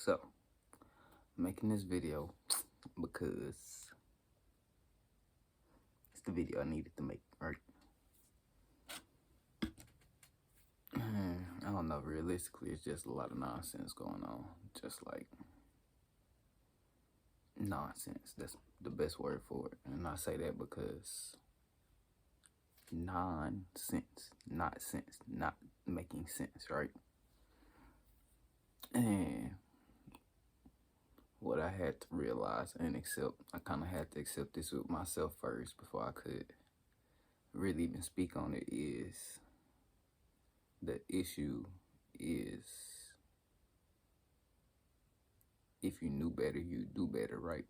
So, making this video because it's the video I needed to make, right? I don't know, realistically, it's just a lot of nonsense going on. Just like nonsense. That's the best word for it. And I say that because nonsense, not sense, not making sense, right? And what I had to realize and accept, I kind of had to accept this with myself first before I could really even speak on it, is the issue is if you knew better, you do better, right?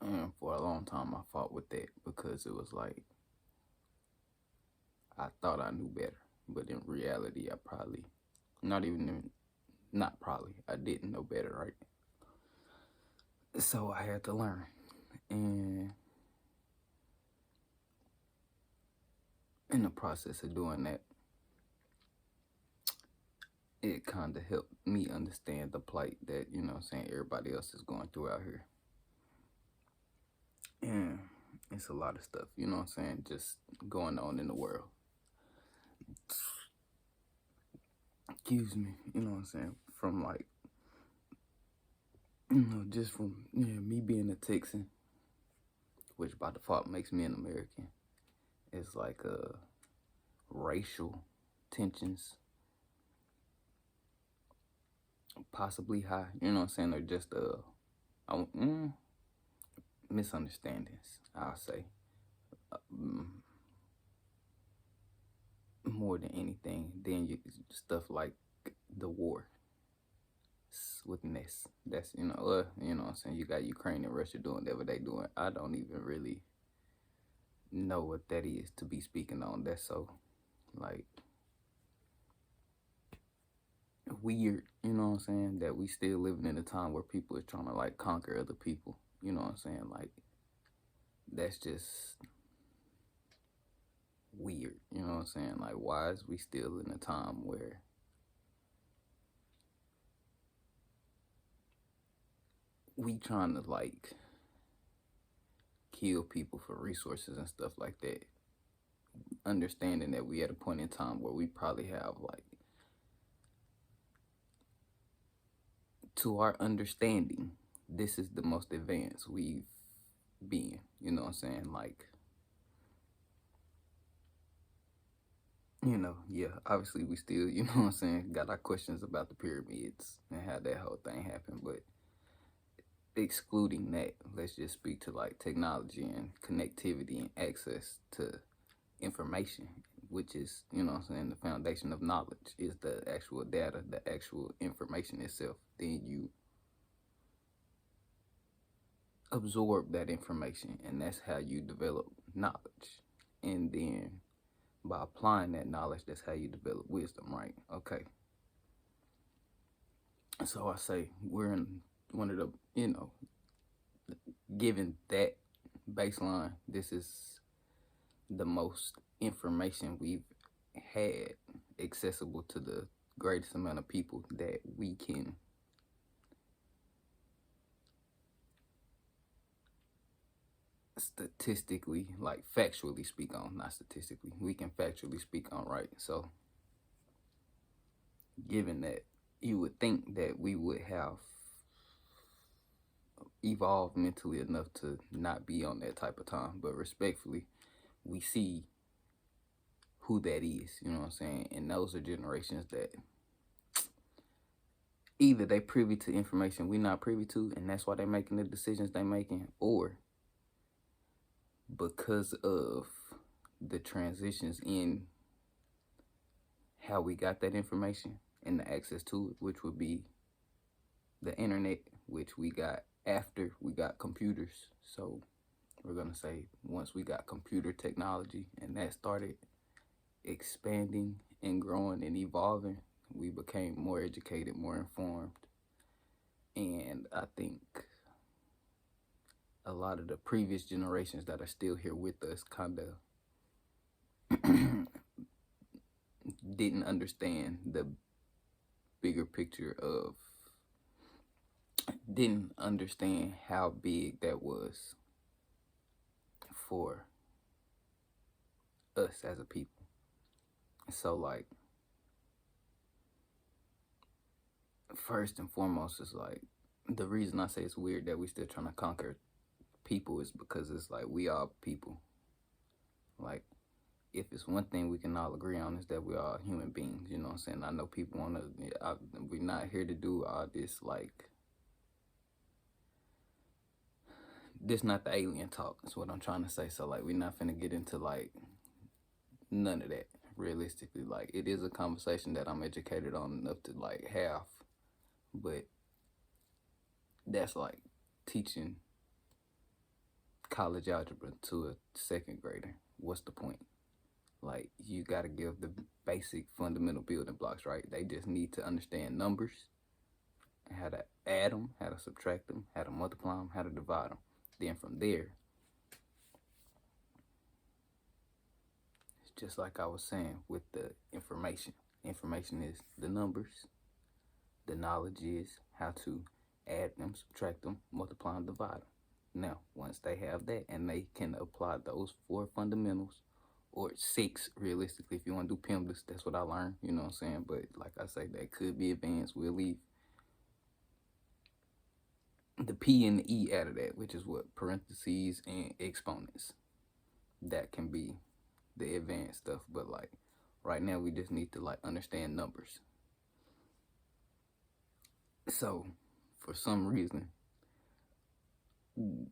And for a long time, I fought with that because it was like I thought I knew better, but in reality, I probably not probably, I didn't know better, right? So I had to learn, and in the process of doing that, it kind of helped me understand the plight that, everybody else is going through out here. And it's a lot of stuff, just going on in the world. Excuse me, from like, just from me being a Texan, which by default makes me an American. It's like racial tensions, possibly high, or just misunderstandings, I'll say, more than anything. Then stuff like the war with Ness. That's you got Ukraine and Russia doing whatever they doing. I don't even really know what that is to be speaking on. That's so like weird, that we still living in a time where people are trying to like conquer other people. Like that's just weird. Like why is we still in a time where we trying to like kill people for resources and stuff like that, understanding that we at a point in time where we probably have like, to our understanding, this is the most advanced we've been, like, yeah, obviously we still, got our questions about the pyramids and how that whole thing happened, but excluding that, let's just speak to like technology and connectivity and access to information, which is, the foundation of knowledge is the actual data, the actual information itself. Then you absorb that information, and that's how you develop knowledge. And then by applying that knowledge, that's how you develop wisdom, right? Okay. So I say we're in one of the, given that baseline, this is the most information we've had accessible to the greatest amount of people that we can statistically, like factually speak on, not statistically, we can factually speak on, right? So given that, you would think that we would have evolved mentally enough to not be on that type of time, but respectfully, we see who that is, and those are generations that either they privy to information we not privy to, and that's why they're making the decisions they're making, or because of the transitions in how we got that information and the access to it, which would be the internet, which we got after we got computers. So we're gonna say once we got computer technology and that started expanding and growing and evolving, we became more educated, more informed. And I think a lot of the previous generations that are still here with us kind of didn't understand the bigger picture of, didn't understand how big that was for us as a people. So like, first and foremost, is like, the reason I say it's weird that we still trying to conquer people is because it's like, we are people. Like, if it's one thing we can all agree on, is that we are human beings. You know what I'm saying? I know people want to, we're not here to do all this, like, this not the alien talk, is what I'm trying to say. So like, we're not finna get into like none of that, realistically. Like, it is a conversation that I'm educated on enough to like have, but that's like teaching college algebra to a second grader. What's the point? Like, you got to give the basic fundamental building blocks, right? They just need to understand numbers, how to add them, how to subtract them, how to multiply them, how to divide them. Then from there, it's just like I was saying with the information. Information is the numbers. The knowledge is how to add them, subtract them, multiply and divide them. Now, once they have that and they can apply those 4 fundamentals, or 6 realistically, if you want to do PEMDAS, that's what I learned, you know what I'm saying? But like I say, that could be advanced. We'll leave the P and the E out of that, which is what? Parentheses and exponents. That can be the advanced stuff, but like right now we just need to like understand numbers. So for some reason, I'm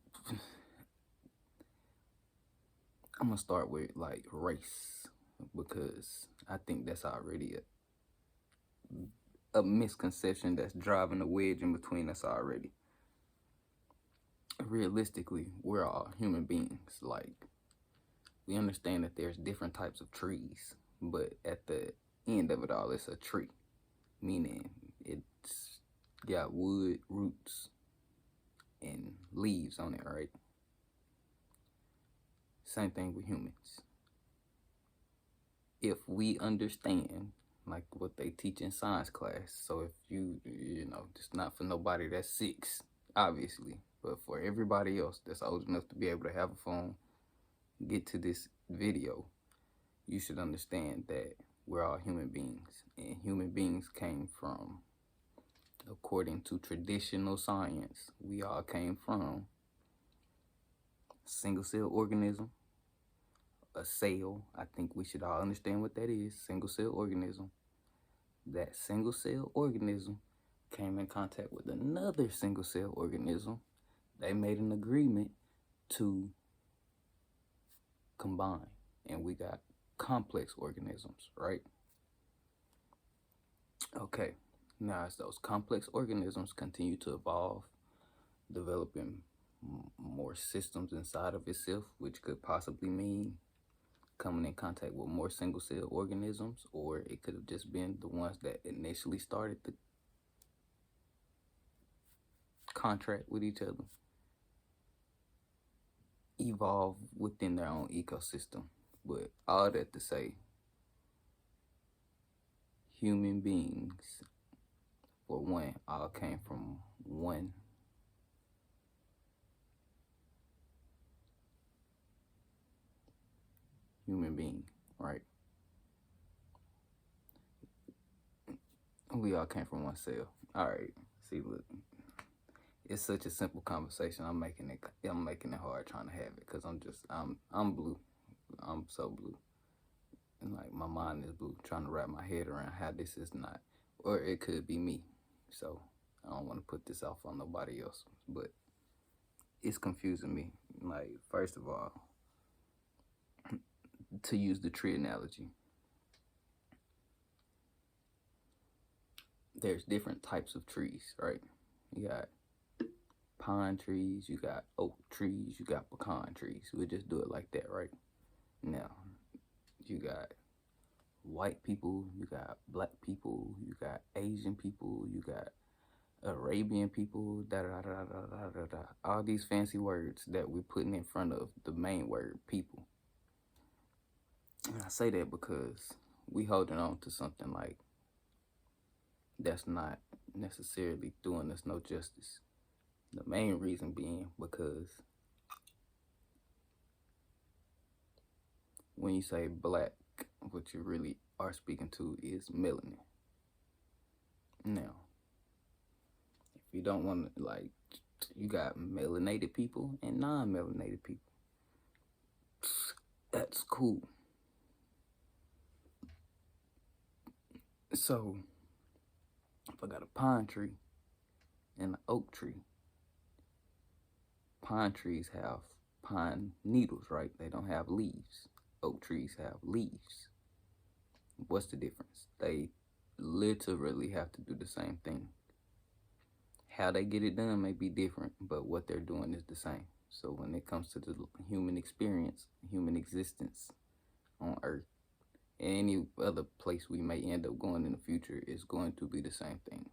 gonna start with like race, because I think that's already a misconception that's driving a wedge in between us already. Realistically, we're all human beings. Like, we understand that there's different types of trees, but at the end of it all, it's a tree, meaning it's got wood, roots, and leaves on it, right? Same thing with humans. If we understand like what they teach in science class, so if you know, it's not for nobody that's 6, obviously, but for everybody else that's old enough to be able to have a phone, get to this video, you should understand that we're all human beings, and human beings came from, according to traditional science, we all came from single cell organism, a cell. I think we should all understand what that is. Single cell organism. That single cell organism came in contact with another single cell organism. They made an agreement to combine, and we got complex organisms, right? Okay, now as those complex organisms continue to evolve, developing more systems inside of itself, which could possibly mean coming in contact with more single cell organisms, or it could have just been the ones that initially started the contract with each other, evolve within their own ecosystem. But all that to say, human beings, for one, all came from one human being, right? We all came from one cell. All right. See, look, it's such a simple conversation. I'm making it hard trying to have it, because I'm blue. I'm so blue. And like, my mind is blue, trying to wrap my head around how this is not, or it could be me. So I don't want to put this off on nobody else, but it's confusing me. Like, first of all, to use the tree analogy, there's different types of trees, right? You got pine trees, you got oak trees, you got pecan trees. We'll just do it like that, right? Now, you got white people, you got black people, you got Asian people, you got Arabian people, all these fancy words that we're putting in front of the main word, people. And I say that because we holding on to something like that's not necessarily doing us no justice. The main reason being because when you say black, what you really are speaking to is melanin. Now, if you don't want to, like, you got melanated people and non-melanated people. That's cool. So, if I got a pine tree and an oak tree, pine trees have pine needles, right? They don't have leaves. Oak trees have leaves. What's the difference? They literally have to do the same thing. How they get it done may be different, but what they're doing is the same. So when it comes to the human experience, human existence on Earth, any other place we may end up going in the future is going to be the same thing.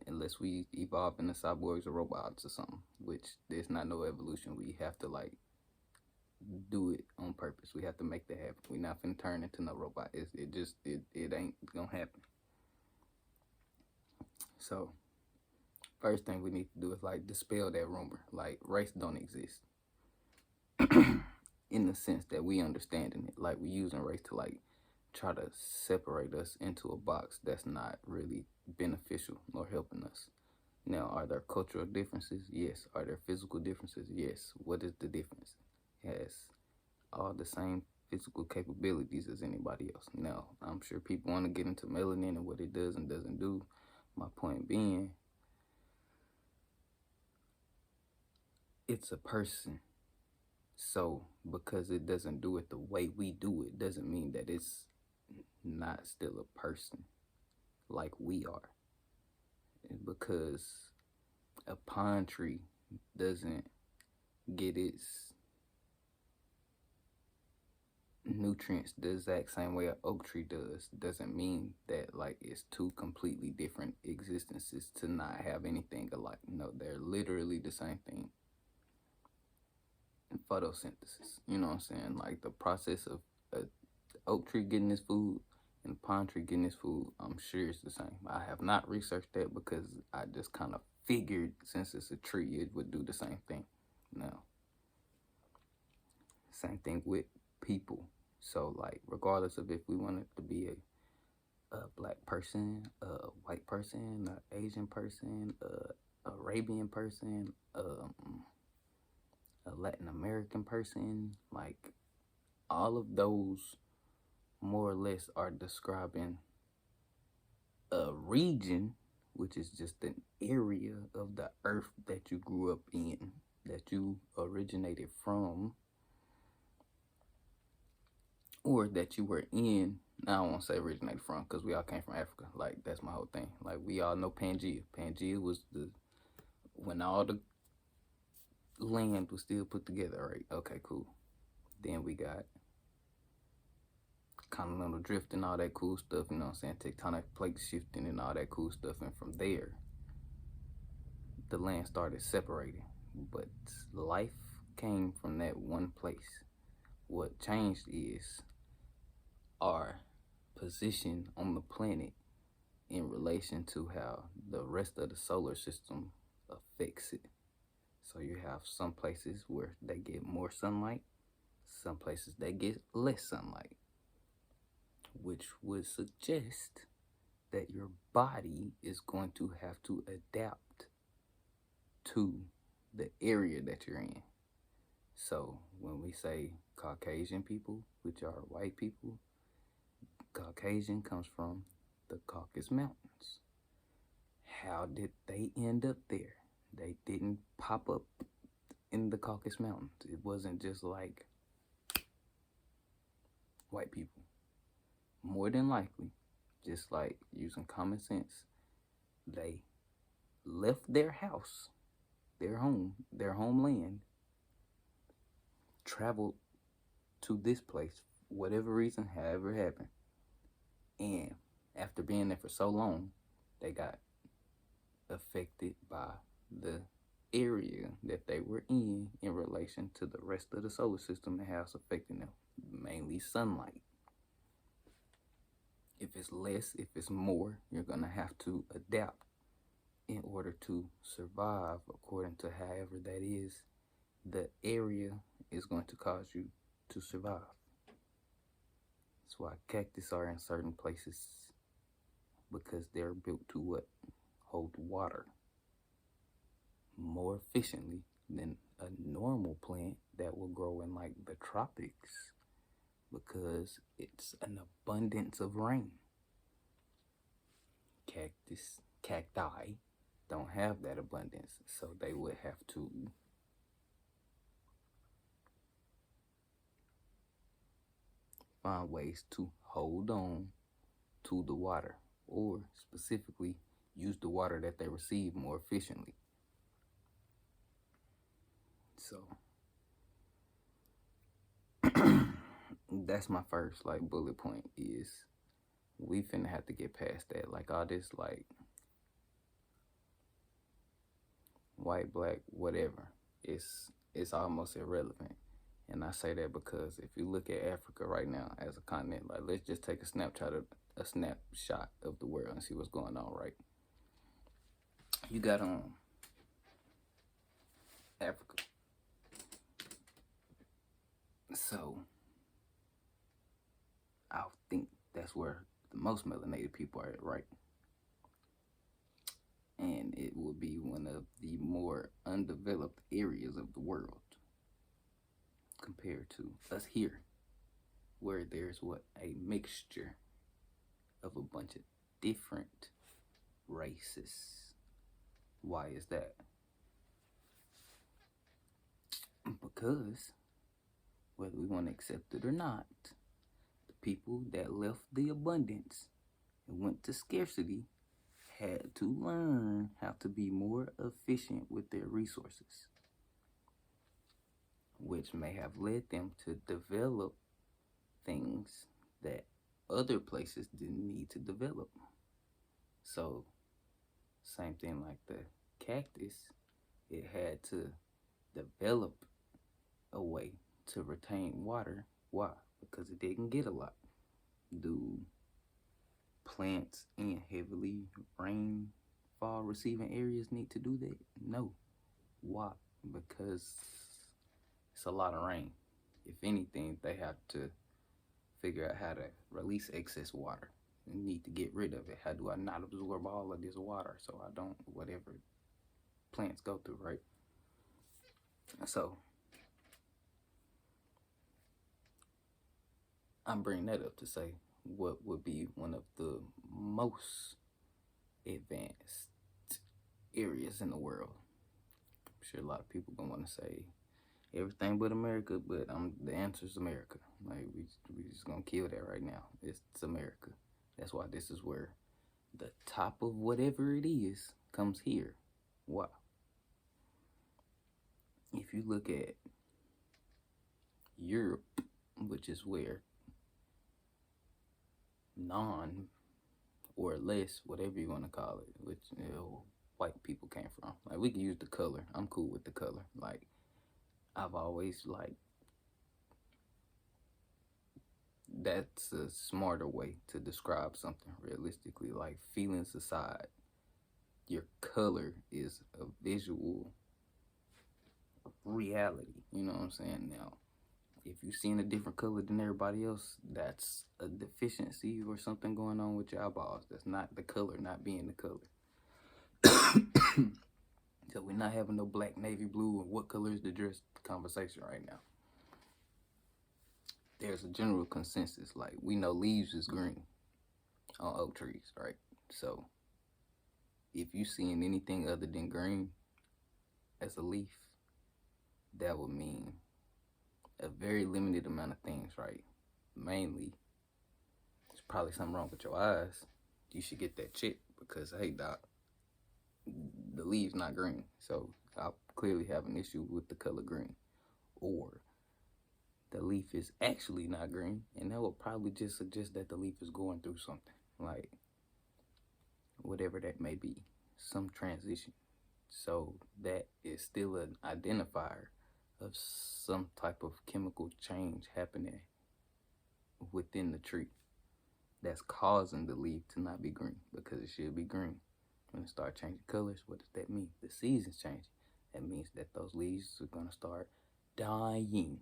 Unless we evolve into cyborgs or robots or something, which there's not no evolution. We have to like do it on purpose. We have to make that happen. We're not finna turn into no robot. It ain't gonna happen. So first thing we need to do is like dispel that rumor. Like race don't exist. In the sense that we understanding it. Like we using race to like try to separate us into a box that's not really beneficial nor helping us. Now, are there cultural differences? Yes. Are there physical differences? Yes. What is the difference? It has all the same physical capabilities as anybody else. Now, I'm sure people want to get into melanin and what it does and doesn't do. My point being, it's a person. So, because it doesn't do it the way we do it, doesn't mean that it's not still a person like we are. Because a pine tree doesn't get its nutrients the exact same way an oak tree doesn't mean that like it's two completely different existences to not have anything alike. No, they're literally the same thing. Photosynthesis, you know what I'm saying? Like the process of a oak tree getting its food and a pine tree getting its food, I'm sure it's the same. I have not researched that because I just kind of figured since it's a tree, it would do the same thing. Now, same thing with people. So, like, regardless of if we want it to be a black person, a white person, an Asian person, a Arabian person, a Latin American person, like, all of those more or less are describing a region, which is just an area of the earth that you grew up in, that you originated from, or that you were in. Now, I won't say originated from because we all came from Africa. Like, that's my whole thing. Like, we all know Pangea. Pangea was when all the land was still put together, right? Okay, cool. Then we got continental drift and all that cool stuff, you know what I'm saying? Tectonic plate shifting and all that cool stuff. And from there, the land started separating. But life came from that one place. What changed is our position on the planet in relation to how the rest of the solar system affects it. So you have some places where they get more sunlight, some places they get less sunlight, which would suggest that your body is going to have to adapt to the area that you're in. So when we say Caucasian people, which are white people, Caucasian comes from the Caucasus Mountains. How did they end up there? They didn't pop up in the Caucasus Mountains. It wasn't just like white people. More than likely, just like using common sense, they left their house, their home, their homeland, traveled to this place, whatever reason, however it happened. And after being there for so long, they got affected by the area that they were in relation to the rest of the solar system and how it's affecting them, mainly sunlight. If it's less, if it's more, you're going to have to adapt in order to survive according to however that is the area is going to cause you to survive. That's why cactus are in certain places, because they're built to what? Hold water more efficiently than a normal plant that will grow in like the tropics, because it's an abundance of rain. Cacti don't have that abundance, so they would have to find ways to hold on to the water, or specifically use the water that they receive more efficiently. So that's my first like bullet point, is we finna have to get past that. Like all this like white, black, whatever, it's almost irrelevant. And I say that because if you look at Africa right now as a continent, like let's just take a snapshot of the world and see what's going on, right? You got Africa. So I think that's where the most melanated people are at, right? And it will be one of the more undeveloped areas of the world compared to us here, where there's what? A mixture of a bunch of different races. Why is that? Because whether we want to accept it or not, the people that left the abundance and went to scarcity had to learn how to be more efficient with their resources, which may have led them to develop things that other places didn't need to develop. So, same thing like the cactus, it had to develop a way to retain water. Why? Because it didn't get a lot. Do plants in heavily rainfall receiving areas need to do that? No. Why? Because it's a lot of rain. If anything, they have to figure out how to release excess water. You need to get rid of it. How do I not absorb all of this water so I don't, whatever plants go through, right? So I'm bringing that up to say what would be one of the most advanced areas in the world. I'm sure a lot of people gonna want to say everything but America, but the answer is America. Like we just gonna kill that right now. It's America. That's why this is where the top of whatever it is comes here. Why? If you look at Europe, which is where non or less, whatever you want to call it, which white people came from. Like we can use the color. I'm cool with the color. Like I've always like that's a smarter way to describe something realistically. Like feelings aside, your color is a visual reality. You know what I'm saying? Now, if you're seeing a different color than everybody else, that's a deficiency or something going on with your eyeballs. That's not the color not being the color. So we're not having no black, navy blue, and what color is the dress conversation right now. There's a general consensus. Like we know leaves is green on oak trees, right? So if you seeing anything other than green as a leaf, that would mean a very limited amount of things, right? Mainly, there's probably something wrong with your eyes. You should get that checked because, hey, doc, the leaf's not green. So I clearly have an issue with the color green. Or the leaf is actually not green, and that would probably just suggest that the leaf is going through something, like whatever that may be, some transition. So that is still an identifier of some type of chemical change happening within the tree. that's causing the leaf to not be green because it should be green. When it start changing colors, what does that mean? The seasons change. That means that those leaves are going to start dying.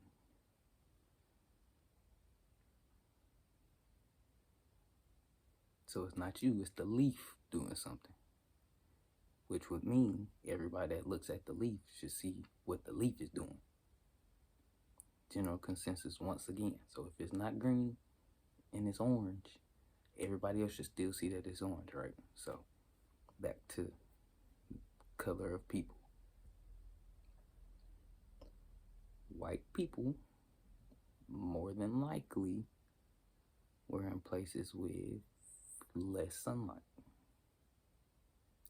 So it's not you, it's the leaf doing something. Which would mean everybody that looks at the leaf should see what the leaf is doing. General consensus once again. So if it's not green and it's orange, everybody else should still see that it's orange, right? So back to color of people. White people, more than likely, were in places with less sunlight.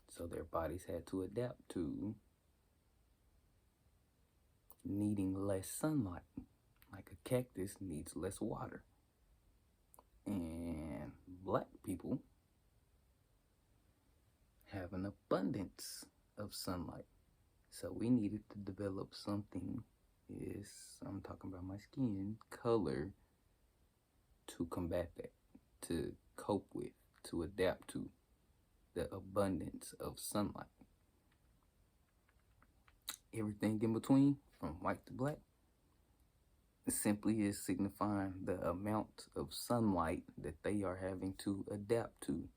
So their bodies had to adapt to needing less sunlight. Like a cactus needs less water. And black people have an abundance of sunlight. So we needed to develop something, I'm talking about my skin color, to combat that, to cope with, to adapt to the abundance of sunlight. Everything in between, from white to black, simply is signifying the amount of sunlight that they are having to adapt to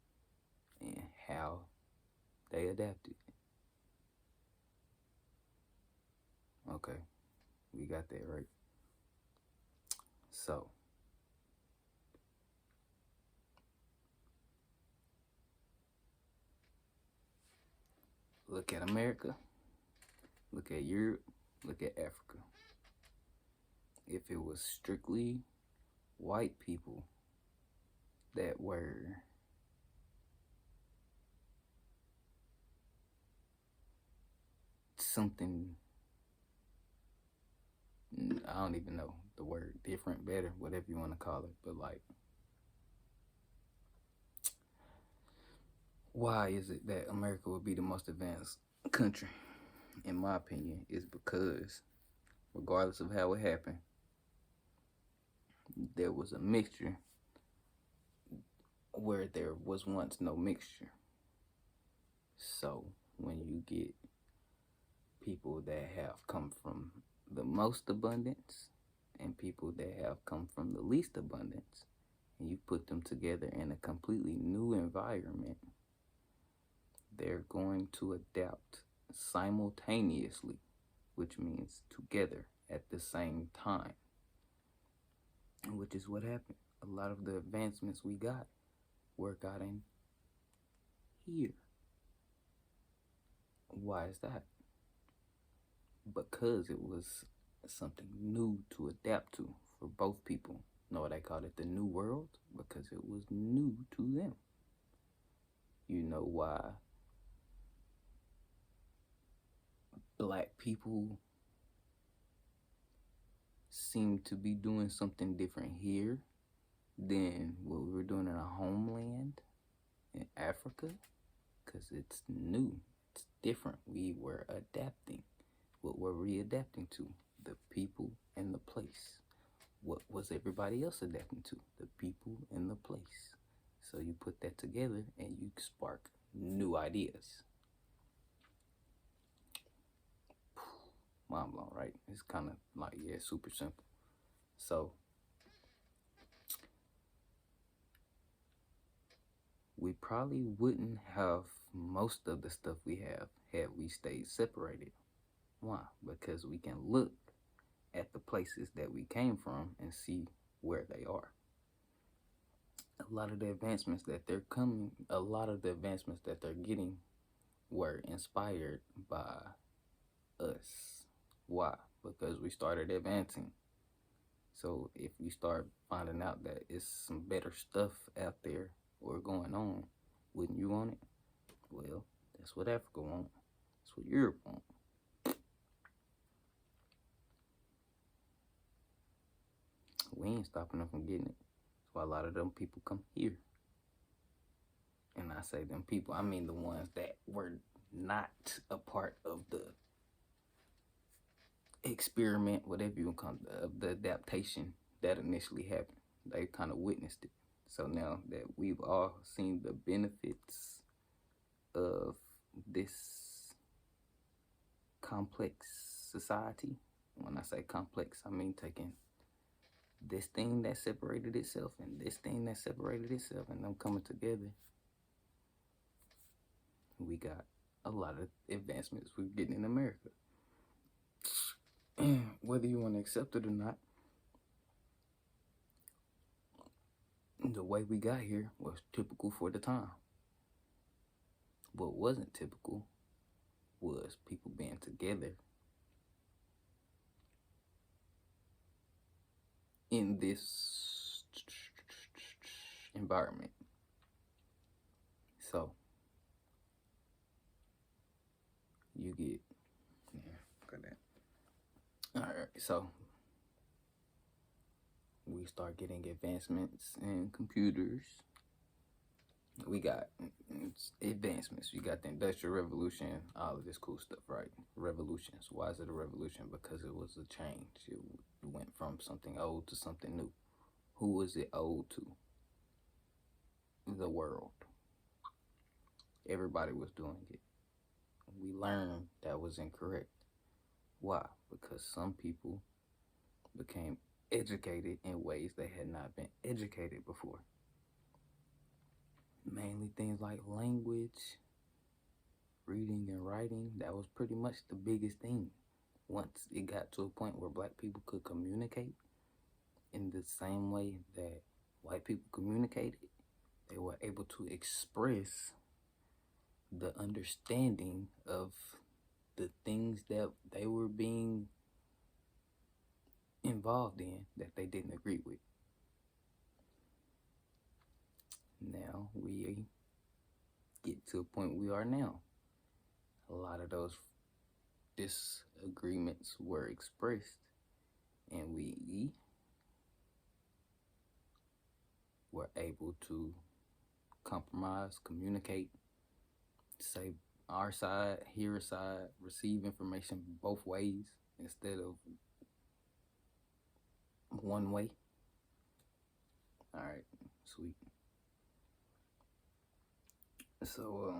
and how they adapted. Okay, we got that right. So, look at America, look at Europe, look at Africa. If it was strictly white people that were something, I don't even know the word, different, better, whatever you want to call it, but like, why is it that America would be the most advanced country? In my opinion, is because regardless of how it happened, there was a mixture where there was once no mixture. So when you get people that have come from the most abundance and people that have come from the least abundance, and you put them together in a completely new environment, they're going to adapt simultaneously, which means together at the same time, which is what happened. A lot of the advancements we got were gotten here. Why is that? Because it was something new to adapt to for both people. Know why they called it the New World? Because it was new to them. You know why black people seem to be doing something different here than what we were doing in our homeland in Africa? Because it's new, it's different. We were adapting. What were we adapting to? The people and the place. What was everybody else adapting to? The people and the place. So you put that together and you spark new ideas. Mind blown, right? It's kind of like, yeah, super simple. So we probably wouldn't have most of the stuff we have had we stayed separated. Why? Because we can look at the places that we came from and see where they are. A lot of the advancements that they're getting were inspired by us. Why? Because we started advancing. So if we start finding out that it's some better stuff out there or going on, wouldn't you want it? Well, that's what Africa wants. That's what Europe wants. We ain't stopping them from getting it. That's why a lot of them people come here. And I say them people, I mean the ones that were not a part of the experiment, whatever you want to call it, of the adaptation that initially happened. They kind of witnessed it. So now that we've all seen the benefits of this complex society, when I say complex, I mean taking this thing that separated itself and this thing that separated itself and them coming together, we got a lot of advancements we're getting in America. Whether you want to accept it or not, the way we got here was typical for the time. What wasn't typical was people being together in this environment. So you get, look at that. All right, so we start getting advancements in computers. We got advancements. We got the Industrial Revolution, all of this cool stuff, right? Revolutions. Why is it a revolution? Because it was a change. It went from something old to something new. Who was it old to? The world. Everybody was doing it. We learned that was incorrect. Why? Because some people became educated in ways they had not been educated before. Mainly things like language, reading and writing. That was pretty much the biggest thing. Once it got to a point where black people could communicate in the same way that white people communicated, they were able to express the understanding of the things that they were being involved in that they didn't agree with. Now we get to a point we are now. A lot of those disagreements were expressed, and we were able to compromise, communicate, say our side, hear a side, receive information both ways instead of one way. All right, sweet. So,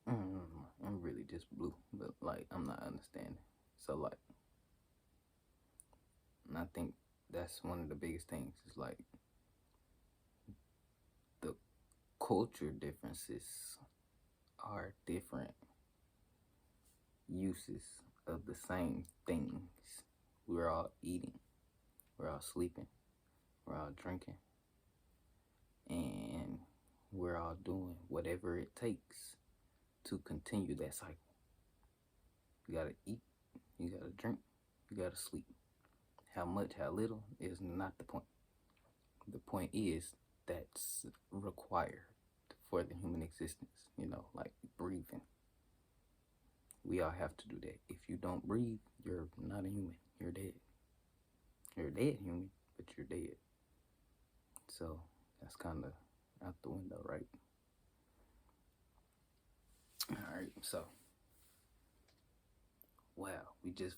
I'm really just blue, but like I'm not understanding. So like, and I think that's one of the biggest things. Is like the culture differences are different uses of the same things. We're all eating, we're all sleeping, we're all drinking, and we're all doing whatever it takes to continue that cycle. You gotta eat, you gotta drink, you gotta sleep. How much, how little is not the point. The point is that's required for the human existence, like breathing. We all have to do that. If you don't breathe, you're not a human. You're dead. You're a dead human, but you're dead. So that's kind of out the window, right? All right, so wow, we just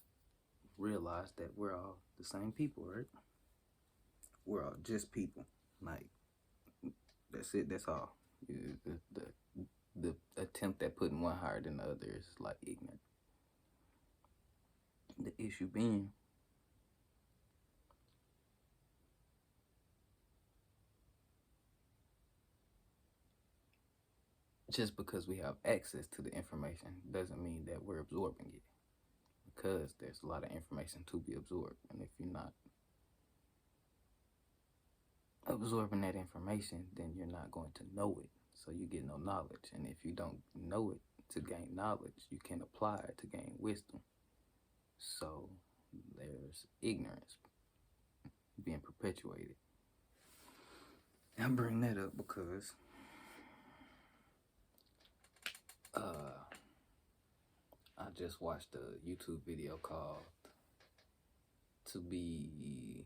realized that we're all the same people, right? We're all just people. Like, that's it, that's all. The attempt at putting one higher than the other is like ignorant. The issue being, just because we have access to the information doesn't mean that we're absorbing it, because there's a lot of information to be absorbed, and if you're not absorbing that information, then you're not going to know it, so you get no knowledge. And if you don't know it to gain knowledge, you can apply it to gain wisdom. So there's ignorance being perpetuated. I bring that up because I just watched a YouTube video called To Be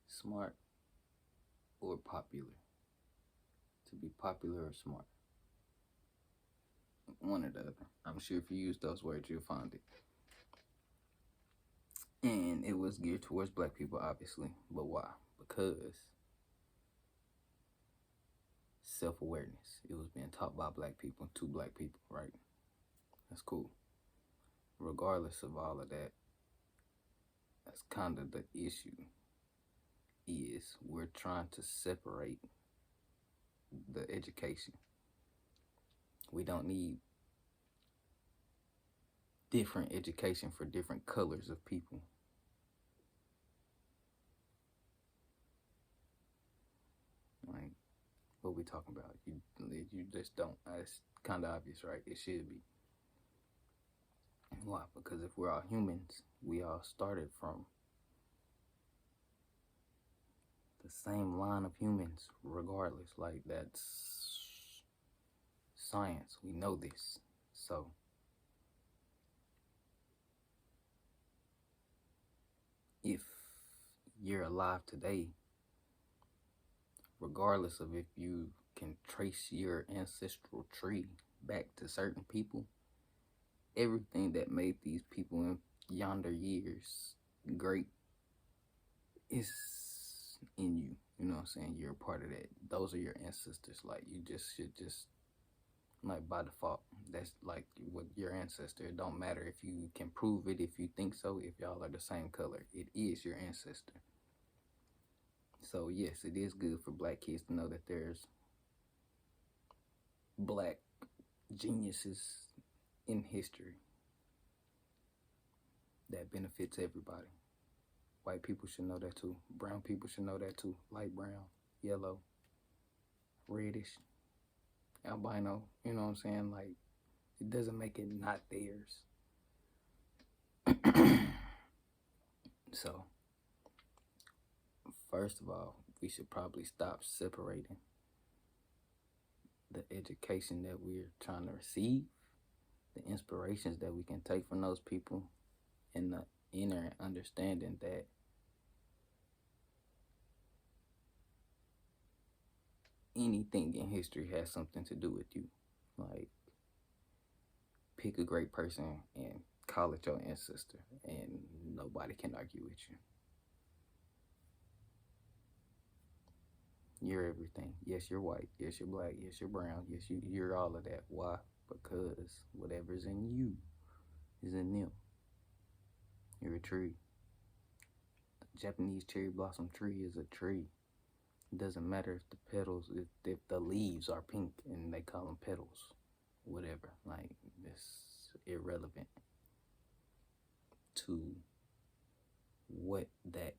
Smart or Popular. To be popular or smart. one or the other. I'm sure if you use those words, you'll find it. And it was geared towards black people, obviously. But why? Because self-awareness. It was being taught by black people to black people, right? That's cool. Regardless of all of that, that's kind of the issue. Is we're trying to separate the education. We don't need different education for different colors of people. Like, what we talking about? You just don't. It's kind of obvious, right? It should be. Why? Because if we're all humans, we all started from the same line of humans, regardless. Like, that's science. We know this. So, if you're alive today, regardless of if you can trace your ancestral tree back to certain people, everything that made these people in yonder years great is in you. You know what I'm saying? You're a part of that. Those are your ancestors. Like, you just should just, like, by default, that's like what your ancestor. It don't matter if you can prove it, if you think so, if y'all are the same color. It is your ancestor. So yes, it is good for black kids to know that there's black geniuses in history that benefits everybody. White people should know that too. Brown people should know that too. Light brown, yellow, reddish, albino. You know what I'm saying? Like, it doesn't make it not theirs. So, first of all, we should probably stop separating the education that we're trying to receive, the inspirations that we can take from those people, and the inner understanding that anything in history has something to do with you. Like, pick a great person and call it your ancestor, and nobody can argue with you. You're everything. Yes, you're white. Yes, you're black. Yes, you're brown. Yes, you're all of that. Why? Because whatever's in you is in them. You're a tree. A Japanese cherry blossom tree is a tree. It doesn't matter if the petals, if the leaves are pink and they call them petals, whatever. Like, it's irrelevant to what that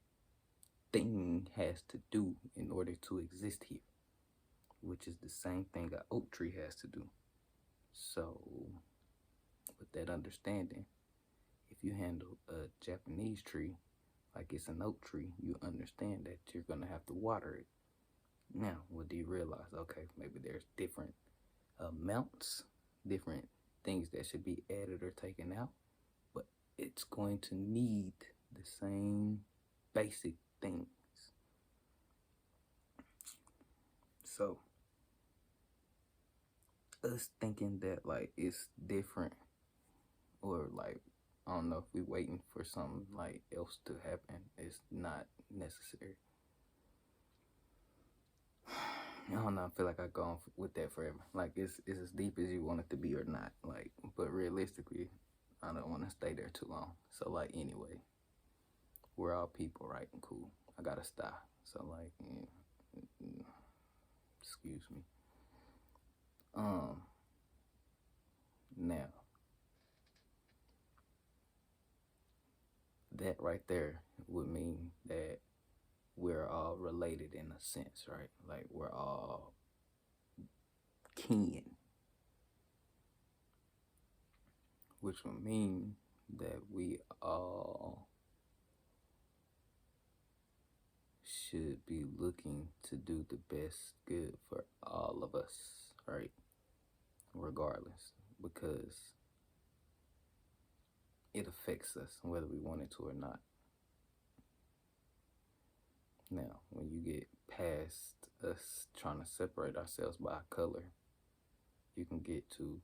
thing has to do in order to exist here, which is the same thing an oak tree has to do. So, with that understanding, if you handle a Japanese tree like it's an oak tree, you understand that you're going to have to water it. Now, what do you realize? Okay, maybe there's different amounts, different things that should be added or taken out, but it's going to need the same basic things. So, us thinking that, like, it's different, or like, I don't know, if we waiting for something like else to happen, it's not necessary. I don't know, I feel like I go on with that forever. Like, it's as deep as you want it to be or not. Like, but realistically, I don't want to stay there too long. So, like, anyway, we're all people, right? And cool. I gotta stop. So, like, excuse me. Now, that right there would mean that we're all related in a sense, right? Like, we're all kin, which would mean that we all should be looking to do the best good for all of us, right? Regardless, because it affects us whether we want it to or not. Now, when you get past us trying to separate ourselves by color, you can get to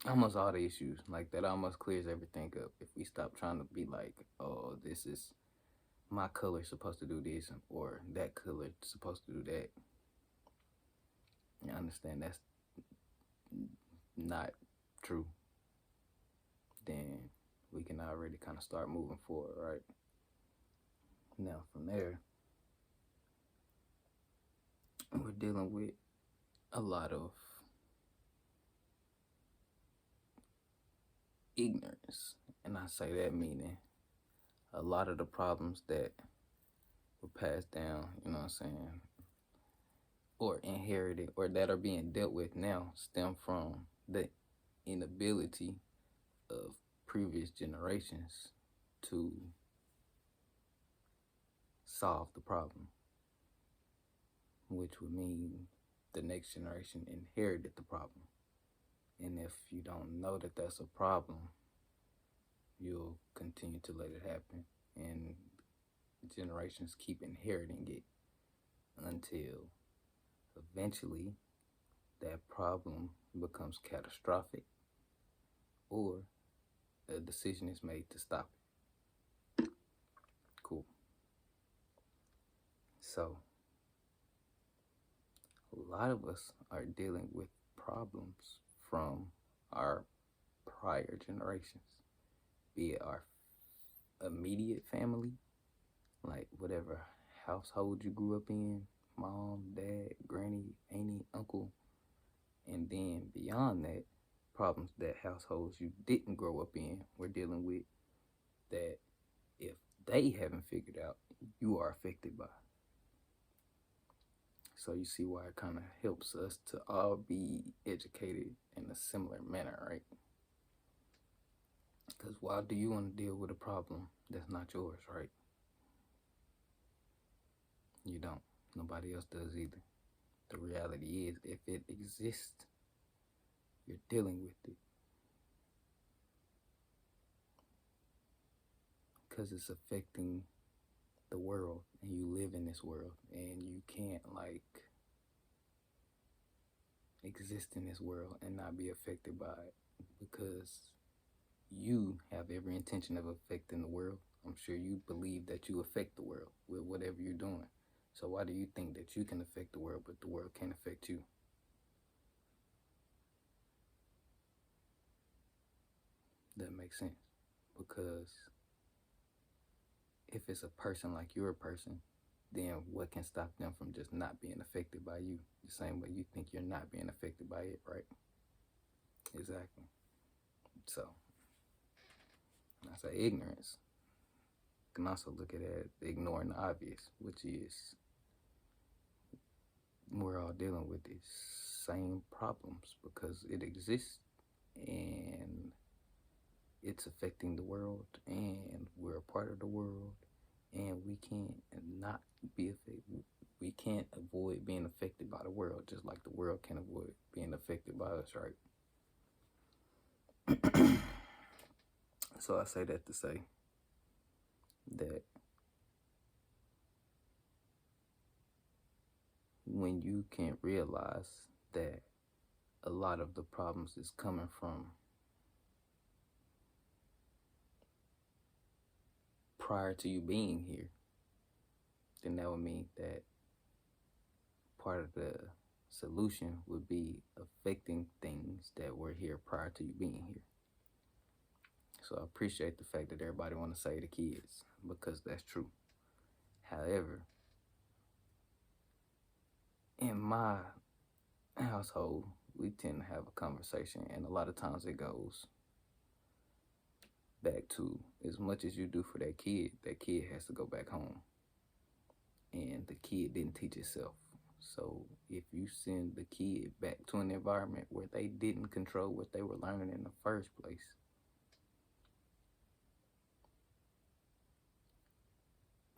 almost all the issues. Like that almost clears everything up if we stop trying to be like, oh, this is my color supposed to do this or that color supposed to do that. You understand that's not true. Then we can already kind of start moving forward, right? Now from there, we're dealing with a lot of ignorance. And I say that meaning a lot of the problems that were passed down, you know what I'm saying, or inherited or that are being dealt with now stem from the inability of previous generations to solve the problem, which would mean the next generation inherited the problem. And if you don't know that that's a problem, you'll continue to let it happen. And generations keep inheriting it until eventually that problem becomes catastrophic or a decision is made to stop it. Cool. So, a lot of us are dealing with problems from our prior generations, be it our immediate family, like whatever household you grew up in, mom, dad, granny, auntie, uncle, and then beyond that, problems that households you didn't grow up in were dealing with that if they haven't figured out, you are affected by. So you see why it kind of helps us to all be educated in a similar manner, right? Because why do you want to deal with a problem that's not yours, right? You don't. Nobody else does either. The reality is, if it exists, you're dealing with it. Because it's affecting the world, and you live in this world, and you can't, like, exist in this world and not be affected by it. Because you have every intention of affecting the world. I'm sure you believe that you affect the world with whatever you're doing. So why do you think that you can affect the world, but the world can't affect you? That makes sense. Because if it's a person like you're a person, then what can stop them from just not being affected by you? The same way you think you're not being affected by it, right? Exactly. So, I say ignorance. You can also look at it as ignoring the obvious, which is we're all dealing with these same problems because it exists and it's affecting the world and we're a part of the world and we can't not be affected. We can't avoid being affected by the world just like the world can avoid being affected by us, right? So I say that to say that when you can realize that a lot of the problems is coming from prior to you being here, then that would mean that part of the solution would be affecting things that were here prior to you being here. So I appreciate the fact that everybody want to say the kids because that's true. However, in my household, we tend to have a conversation, and a lot of times it goes back to as much as you do for that kid has to go back home. And the kid didn't teach itself. So if you send the kid back to an environment where they didn't control what they were learning in the first place,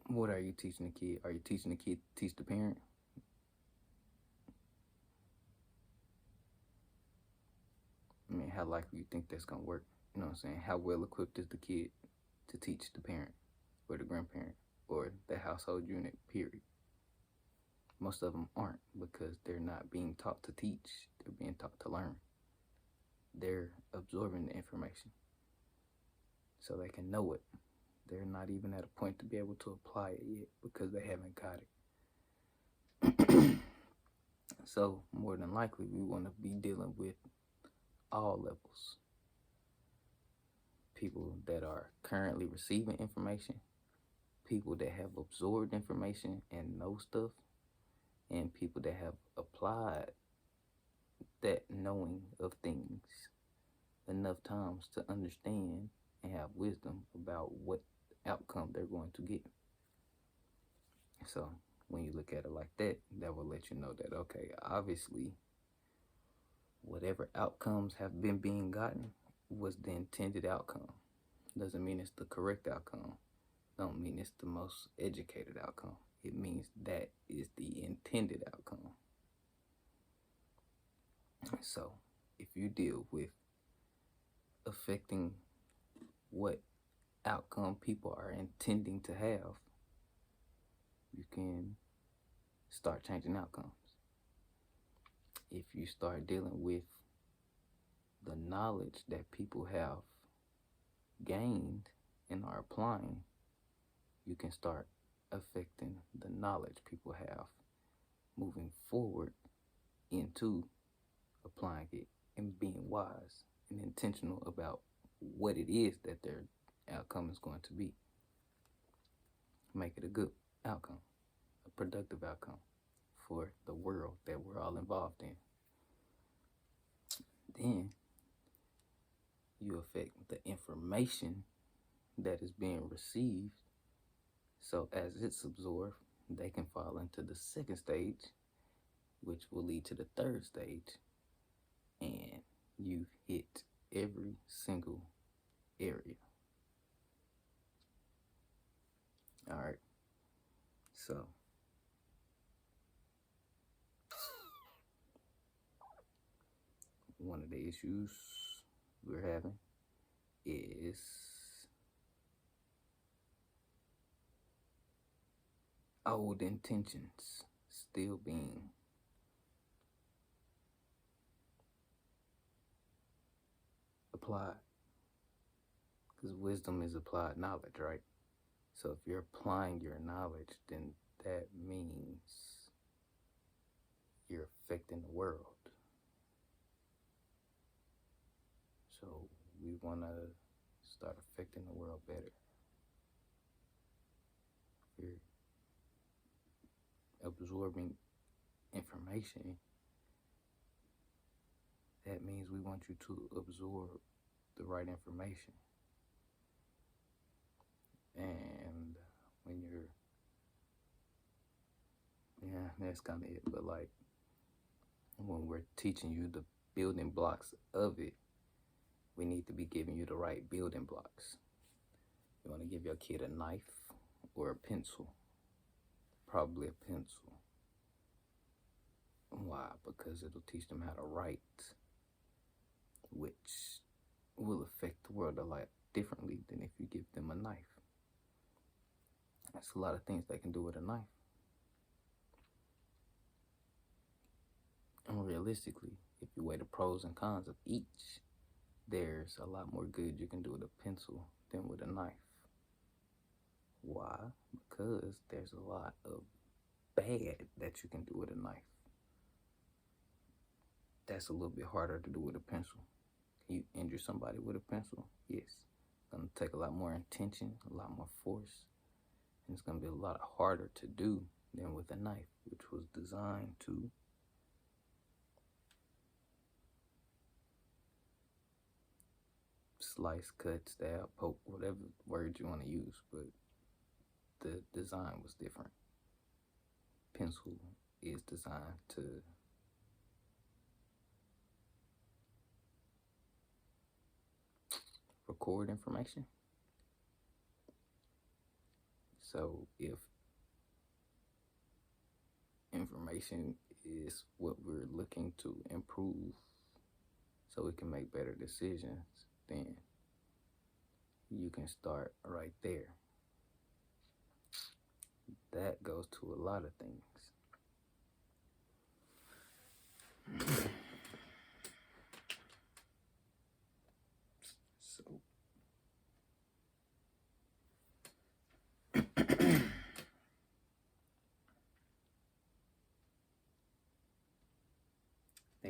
what are you teaching the kid? Are you teaching the kid to teach the parent? I mean, how likely you think that's gonna work? You know what I'm saying? How well equipped is the kid to teach the parent or the grandparent or the household unit, period? Most of them aren't because they're not being taught to teach. They're being taught to learn. they're absorbing the information so they can know it. They're not even at a point to be able to apply it yet because they haven't got it. So more than likely, we want to be dealing with all levels. People that are currently receiving information, people that have absorbed information and know stuff, and people that have applied that knowing of things enough times to understand and have wisdom about what outcome they're going to get. So when you look at it like that, that will let you know that, okay, obviously, whatever outcomes have been being gotten was the intended outcome. Doesn't mean it's the correct outcome. Don't mean it's the most educated outcome. It means that is the intended outcome. So if you deal with affecting what outcome people are intending to have, you can start changing outcomes. If you start dealing with the knowledge that people have gained and are applying, you can start affecting the knowledge people have moving forward into applying it and being wise and intentional about what it is that their outcome is going to be. Make it a good outcome, a productive outcome for the world that we're all involved in. Then you affect the information that is being received. So as it's absorbed, they can fall into the second stage, which will lead to the third stage, and you've hit every single area. All right. So one of the issues we're having is old intentions still being applied, because wisdom is applied knowledge, right? So if you're applying your knowledge, then that means you're affecting the world. So we want to start affecting the world better. If you're absorbing information, that means we want you to absorb the right information. And when you're, yeah, that's kind of it. But like when we're teaching you the building blocks of it, we need to be giving you the right building blocks. You want to give your kid a knife or a pencil? Probably a pencil. Why? Because it'll teach them how to write, which will affect the world a lot differently than if you give them a knife. That's a lot of things they can do with a knife. And realistically, if you weigh the pros and cons of each, there's a lot more good you can do with a pencil than with a knife. Why? Because there's a lot of bad that you can do with a knife. That's a little bit harder to do with a pencil. Can you injure somebody with a pencil? Yes. It's going to take a lot more intention, a lot more force, and it's going to be a lot harder to do than with a knife, which was designed to slice, cut, stab, poke, whatever word you want to use, but the design was different. Pencil is designed to record information. So if information is what we're looking to improve so we can make better decisions, then you can start right there. That goes to a lot of things.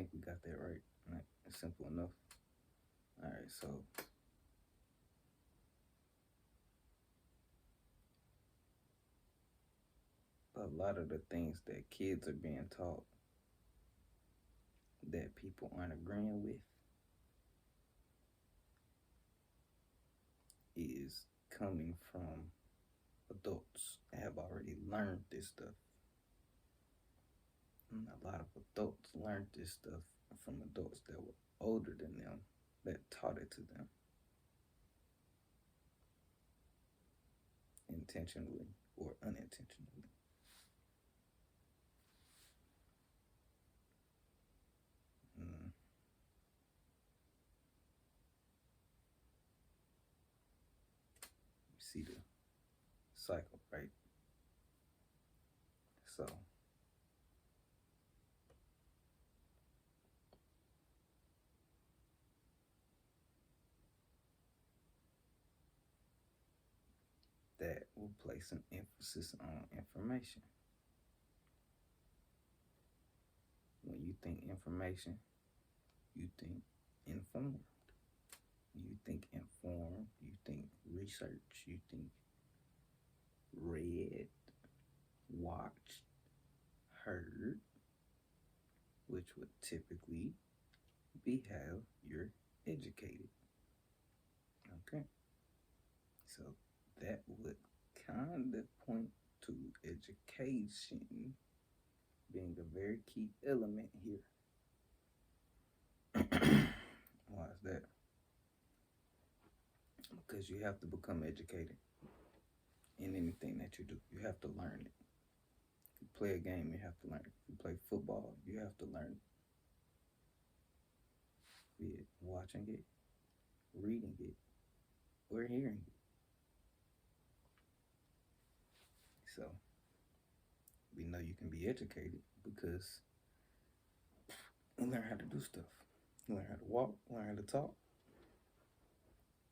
think we got that right. Right? It's simple enough. All right, so a lot of the things that kids are being taught that people aren't agreeing with is coming from adults that have already learned this stuff. And a lot of adults learned this stuff from adults that were older than them that taught it to them intentionally or unintentionally. Mm. You see the cycle, right? So that will place an emphasis on information. When you think information, you think informed. You think informed, you think research, you think read, watched, heard, which would typically be how you're educated. Okay, so that would kind of point to education being a very key element here. Why is that? Because you have to become educated in anything that you do. You have to learn it. If you play a game, you have to learn it. If you play football, you have to learn it. Be it watching it, reading it, or hearing it. So we know you can be educated because you learn how to do stuff. You learn how to walk, learn how to talk,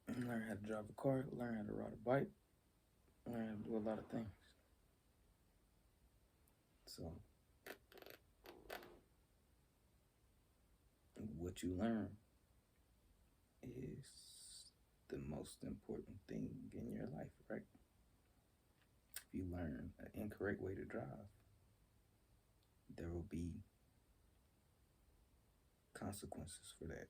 learn how to drive a car, learn how to ride a bike, learn how to do a lot of things. So what you learn is the most important thing in your life, right? If you learn an incorrect way to drive, there will be consequences for that.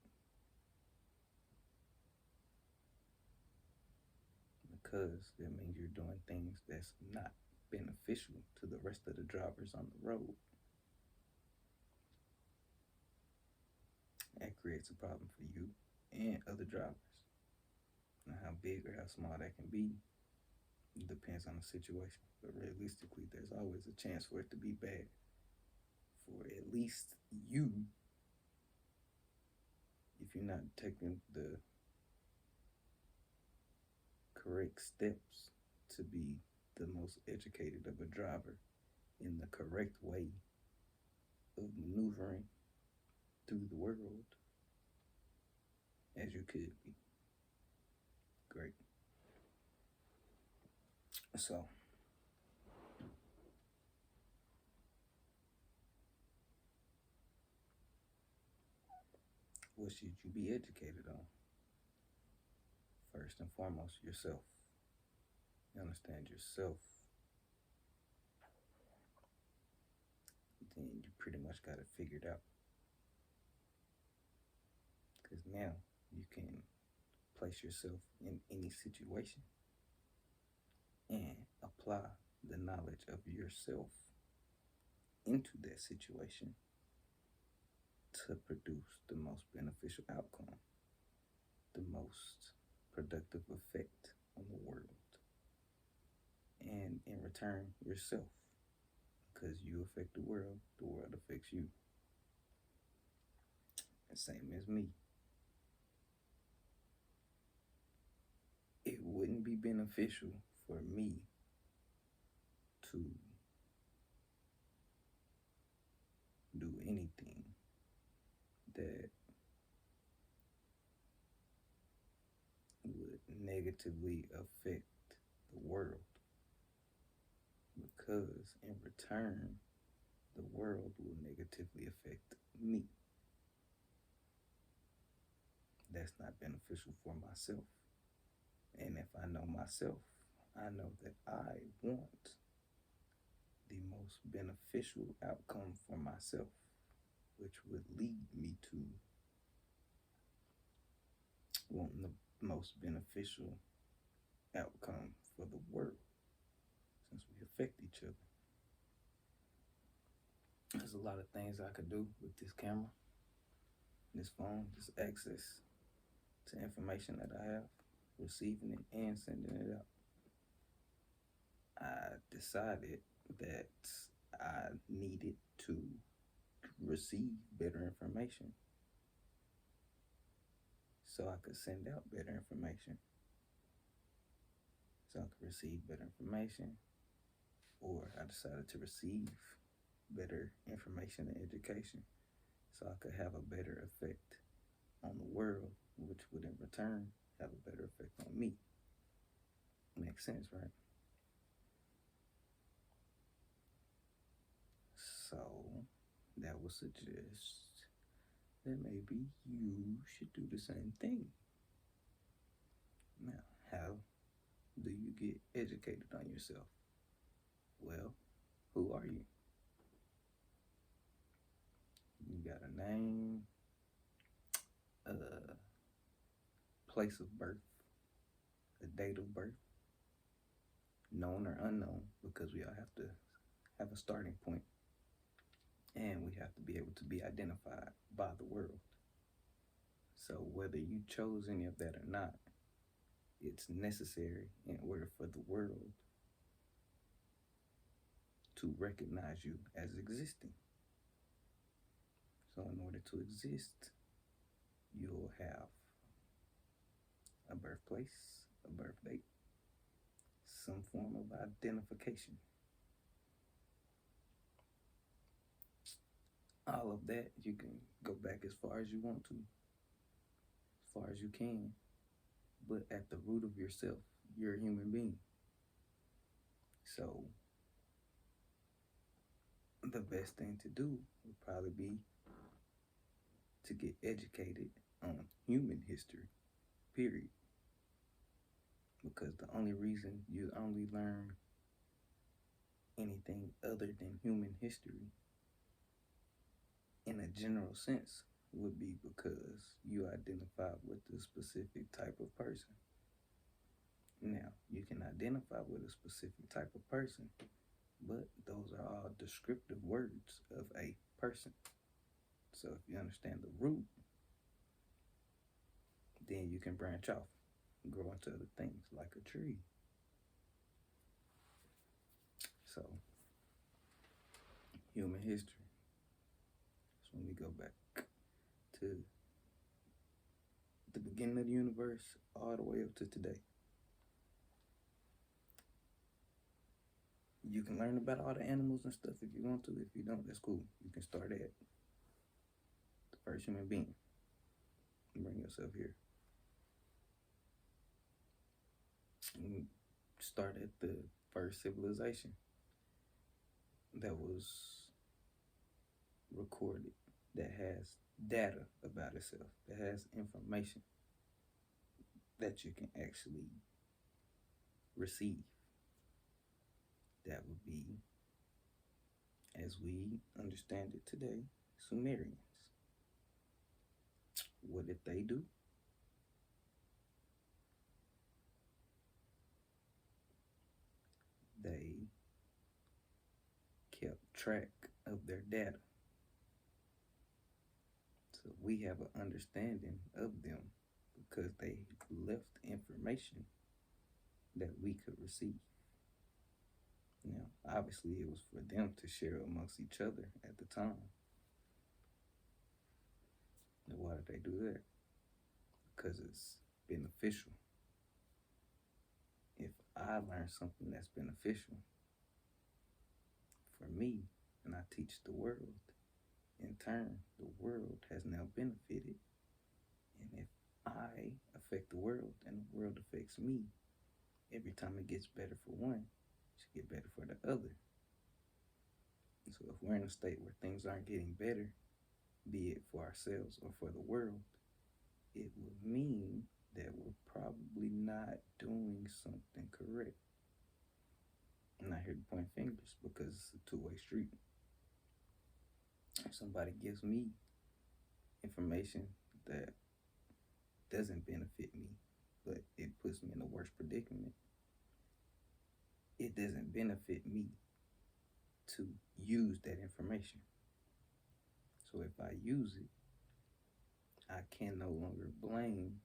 Because that means you're doing things that's not beneficial to the rest of the drivers on the road. That creates a problem for you and other drivers. Now, how big or how small that can be depends on the situation. But realistically, there's always a chance for it to be bad for at least you if you're not taking the correct steps to be the most educated of a driver in the correct way of maneuvering through the world as you could be. Great. So, what should you be educated on? First and foremost, yourself. You understand yourself, then you pretty much got it figured out. Because now you can place yourself in any situation and apply the knowledge of yourself into that situation to produce the most beneficial outcome, the most productive effect on the world. And in return, yourself. Because you affect the world affects you. The same as me. It wouldn't be beneficial for me to do anything that would negatively affect the world, because in return, the world will negatively affect me. that's not beneficial for myself. And if I know myself, I know that I want the most beneficial outcome for myself, which would lead me to wanting the most beneficial outcome for the world, since we affect each other. There's a lot of things I could do with this camera, this phone, this access to information that I have, receiving it and sending it out. I decided that I needed to receive better information so I could send out better information, so I could receive better information, or I decided to receive better information and education so I could have a better effect on the world, which would in return have a better effect on me. Makes sense, right? So that would suggest that maybe you should do the same thing. Now, how do you get educated on yourself? Well, who are you? You got a name, a place of birth, a date of birth, known or unknown, because we all have to have a starting point, and we have to be able to be identified by the world. So whether you chose any of that or not, it's necessary in order for the world to recognize you as existing. So in order to exist, you'll have a birthplace, a birth date, some form of identification. All of that, you can go back as far as you want to, as far as you can, but at the root of yourself, you're a human being. So the best thing to do would probably be to get educated on human history, period. Because the only reason you only learn anything other than human history in a general sense would be because you identify with a specific type of person. Now, you can identify with a specific type of person, but those are all descriptive words of a person. So if you understand the root, then you can branch off and grow into other things like a tree. So, human history. So when we go back to the beginning of the universe all the way up to today, you can learn about all the animals and stuff if you want to. If you don't, that's cool. You can start at the first human being and bring yourself here. And start at the first civilization that was recorded, that has data about itself, that has information that you can actually receive. That would be, as we understand it today, Sumerians. What did they do? They kept track of their data. So we have an understanding of them because they left information that we could receive. Now, obviously, it was for them to share amongst each other at the time. And why did they do that? Because it's beneficial. If I learn something that's beneficial for me and I teach the world, in turn, the world has now benefited. And if I affect the world and the world affects me, every time it gets better for one, it should get better for the other. And so if we're in a state where things aren't getting better, be it for ourselves or for the world, it would mean that we're probably not doing something correct. I'm not here to point fingers because it's a two-way street. If somebody gives me information that doesn't benefit me, but it puts me in a worse predicament, it doesn't benefit me to use that information. So if I use it, I can no longer blame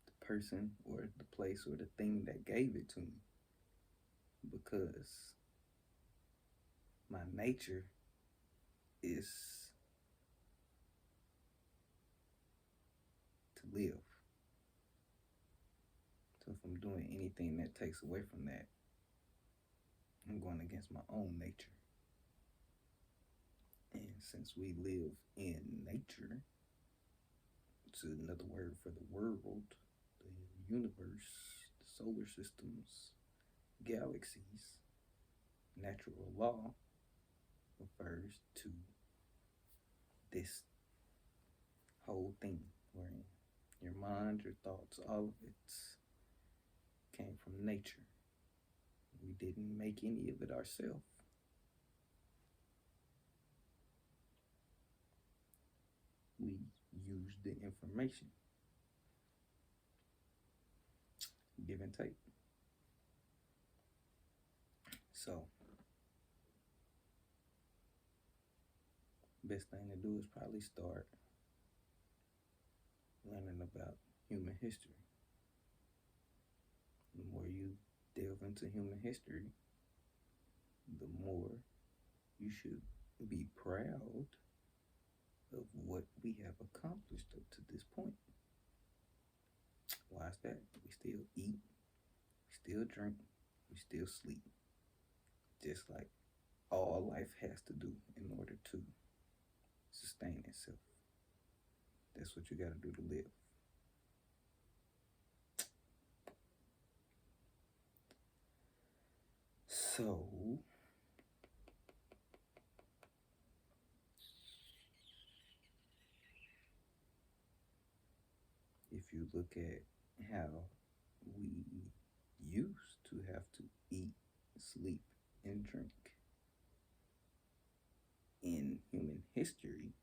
the person or the place or the thing that gave it to me, because my nature is to live. So if I'm doing anything that takes away from that, I'm going against my own nature. And since we live in nature, it's another word for the world, the universe, the solar systems, galaxies. Natural law refers to this whole thing wherein your mind, your thoughts, all of it came from nature. We didn't make any of it ourselves. We used the information. Give and take. So, best thing to do is probably start learning about human history. The more you delve into human history, the more you should be proud of what we have accomplished up to this point. Why is that? We still eat, we still drink, we still sleep. Just like all life has to do in order to sustain itself. That's what you gotta do to live. So, if you look at how we used to have to eat, sleep, and drink in human history,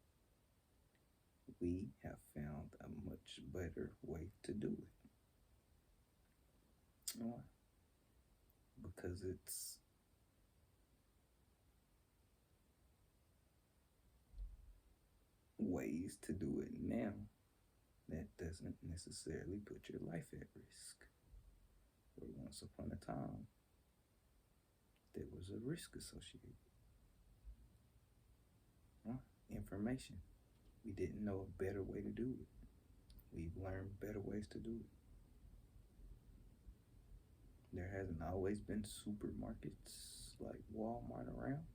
we have found a much better way to do it. Why? Because it's ways to do it now that doesn't necessarily put your life at risk. Where once upon a time, there was a risk associated. Information. We didn't know a better way to do it. We've learned better ways to do it. There hasn't always been supermarkets like Walmart around.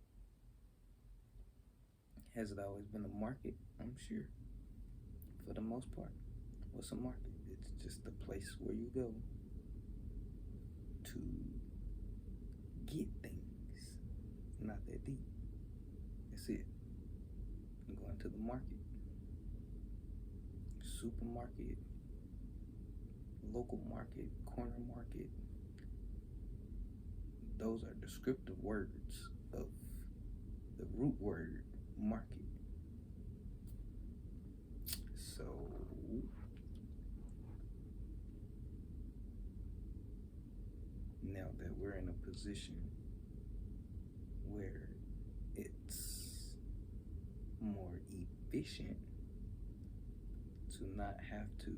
Has it always been a market? I'm sure. For the most part. What's a market? It's just a place where you go to get things. Not that deep. That's it. I'm going to the market. Supermarket, local market, corner market. Those are descriptive words of the root word market. So, now that we're in a position where it's more efficient to not have to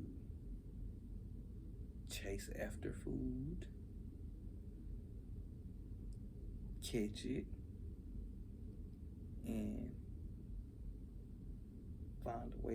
chase after food, catch it, and find a way